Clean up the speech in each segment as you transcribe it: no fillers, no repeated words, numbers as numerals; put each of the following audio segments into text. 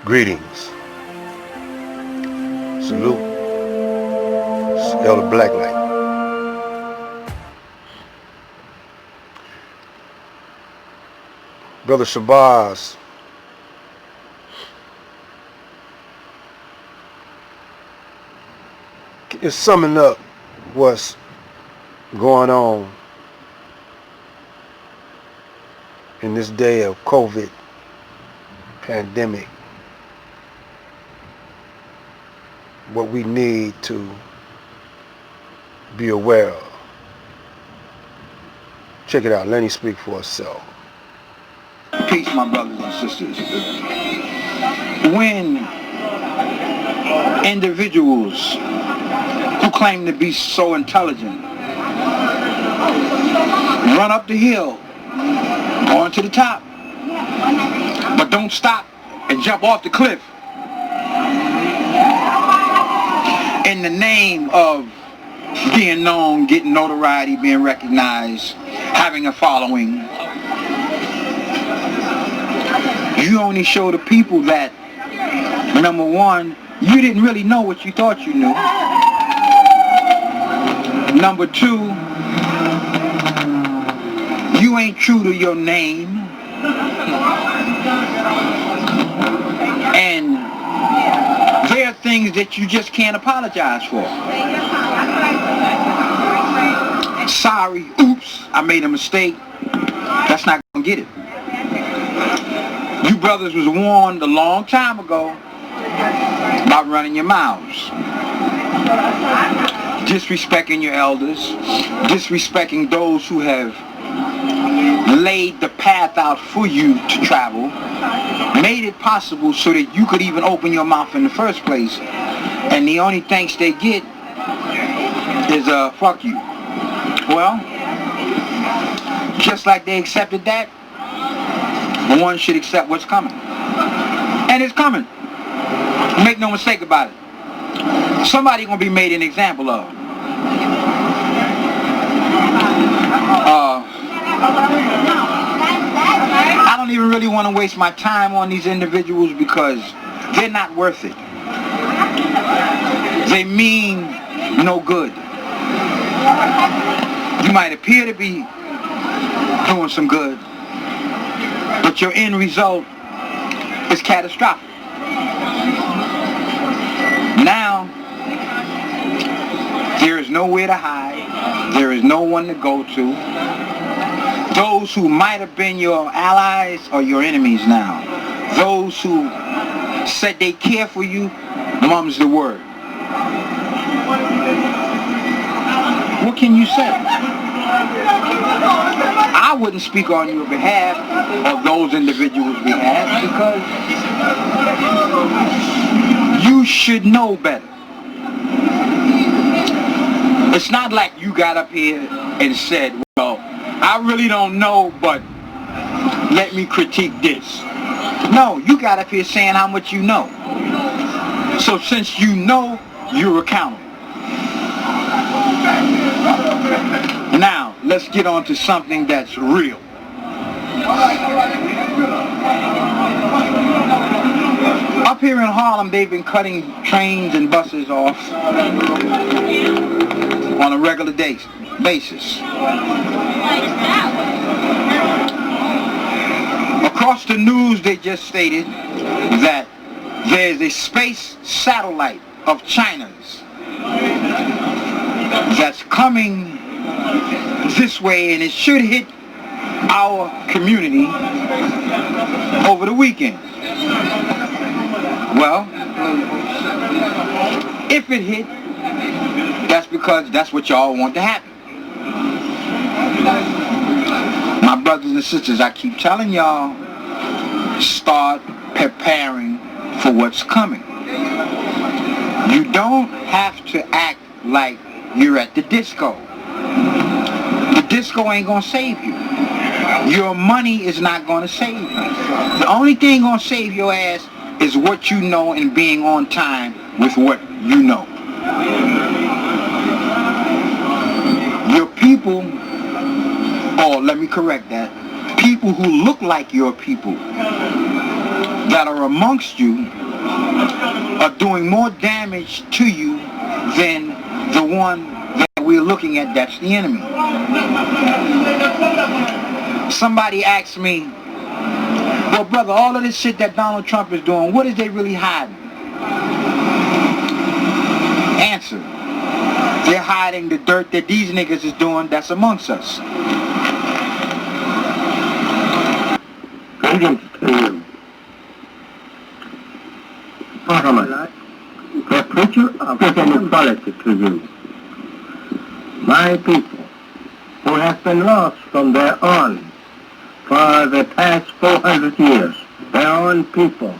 Greetings. Salute. It's Elder Blacklight. Brother Shabazz is summing up what's going on in this day of COVID pandemic. What we need to be aware of. Check it out. Let him speak for himself. Peace, my brothers and sisters. When individuals who claim to be so intelligent run up the hill, going to the top, but don't stop and jump off the cliff in the name of being known, getting notoriety, being recognized, having a following, you only show the people that, number one, you didn't really know what you thought you knew. Number two, you ain't true to your name. And there are things that you just can't apologize for. Sorry, oops, I made a mistake. That's not gonna get it. You brothers was warned a long time ago about running your mouths, disrespecting your elders, disrespecting those who have laid the path out for you to travel, made it possible so that you could even open your mouth in the first place, and the only thanks they get is fuck you. Well, just like they accepted that, one should accept what's coming. And it's coming. Make no mistake about it. Somebody gonna be made an example of. I don't even really want to waste my time on these individuals because they're not worth it. They mean no good. You might appear to be doing some good, but your end result is catastrophic. Now, there is nowhere to hide. There is no one to go to. Those who might have been your allies are your enemies now. Those who said they care for you, mum's the word. What can you say? I wouldn't speak on your behalf of those individuals' behalf because you should know better. It's not like you got up here and said, well, I really don't know, but let me critique this. No, you got up here saying how much you know. So since you know, you're accountable. Now, let's get on to something that's real. Up here in Harlem, they've been cutting trains and buses off on a regular basis. Across the news, they just stated that there's a space satellite of China's that's coming this way, and it should hit our community over the weekend. Well, if it hit, that's because that's what y'all want to happen. My brothers and sisters, I keep telling y'all, start preparing for what's coming. You don't have to act like you're at the disco. The disco ain't gonna save you. Your money is not gonna save you. The only thing gonna save your ass is what you know and being on time with what you know. Your people, or let me correct that, people who look like your people that are amongst you are doing more damage to you than the one that we're looking at that's the enemy. Somebody asked me, well, brother, all of this shit that Donald Trump is doing, what is they really hiding? Answer, they're hiding the dirt that these niggas is doing that's amongst us. Greetings to you. Muhammad, the preacher of inequality to you. My people, who have been lost from their own for the past 400 years, their own people,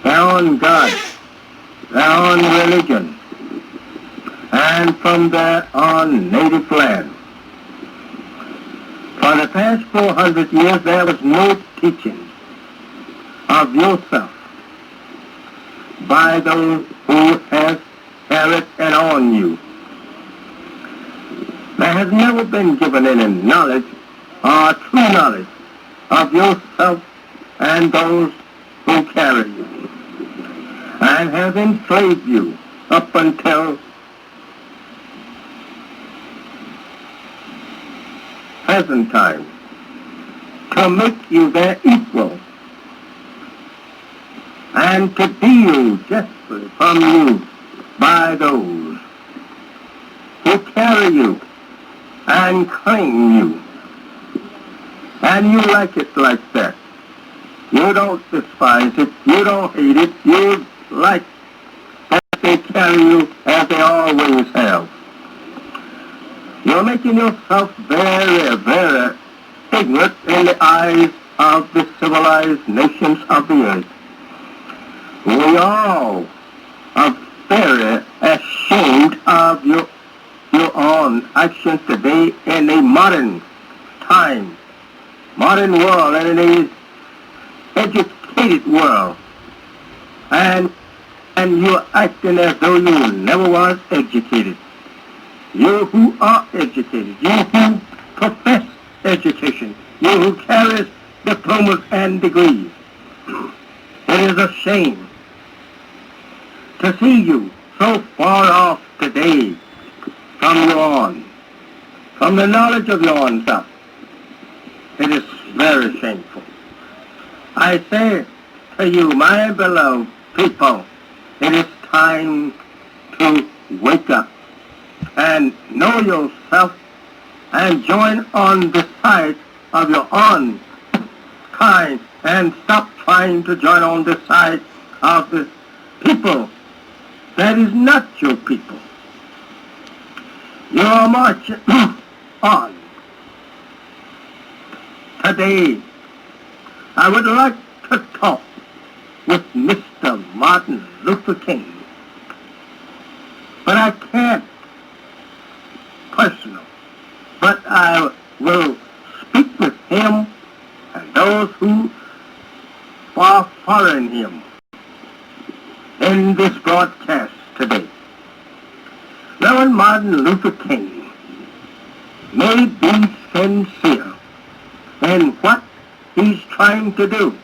their own God, their own religion, and from their own native land. For the past 400 years, there was no teaching of yourself by those who have carried it on you. There has never been given any knowledge or true knowledge of yourself and those who carry you, and have enslaved you up until present time to make you their equal and to deal justly from you by those who carry you and claim you. And you like it like that. You don't despise it. You don't hate it. You like that they carry you as they always have. You're making yourself very, very ignorant in the eyes of the civilized nations of the earth. We all are very ashamed of your own actions today in a modern time, modern world, and in a educated world. And you're acting as though you never was educated. You who are educated, you who profess education, you who carries diplomas and degrees. It is a shame to see you so far off today from your own, from the knowledge of your own self. It is very shameful. I say to you, my beloved people, it is time to wake up and know yourself and join on the side of your own kind and stop trying to join on the side of the people that is not your people. You are marching on. Today, I would like to talk with Mr. Martin Luther King, but I can't personal, but I will speak with him and those who are following him in this broadcast today. Reverend Martin Luther King may be sincere in what he's trying to do,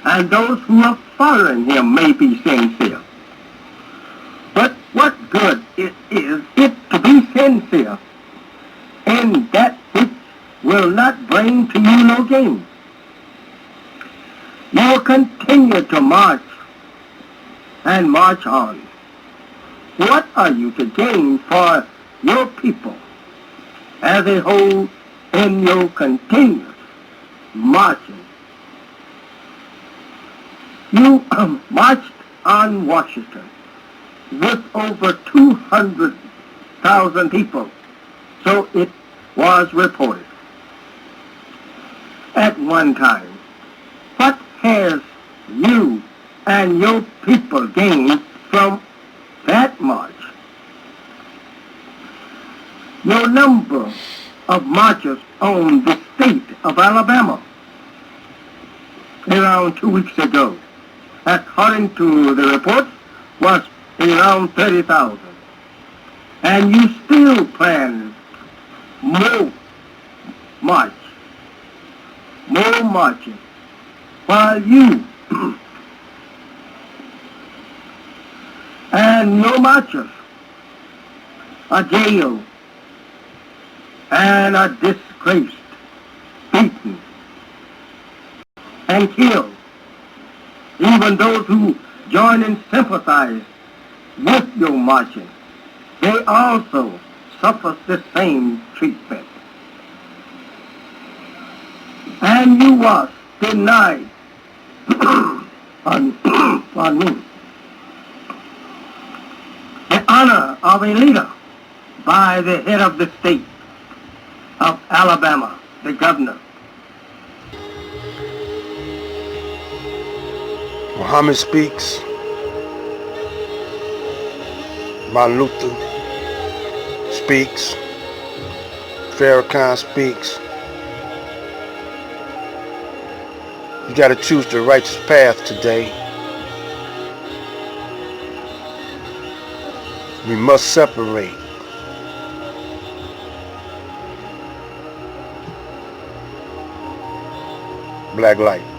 and those who are following him may be sincere. But what good it is it to be sincere in that which will not bring to you no gain? You will continue to march and march on. What are you to gain for your people as a whole in your continuous marching? You marched on Washington with over 200,000 people, so it was reported at one time. What has you and your people gained from that march? Your number of marchers on the state of Alabama around 2 weeks ago, according to the reports, was around 30,000. And you still plan more marching while you and your marchers are jailed and are disgraced, beaten, and killed. Even those who join and sympathize with your marching, they also suffer the same treatment. And you was denied pardon me, the honor of a leader by the head of the state of Alabama, the governor. Muhammad speaks. Martin Luther speaks. Farrakhan speaks. You got to choose the righteous path today. We must separate. Black light.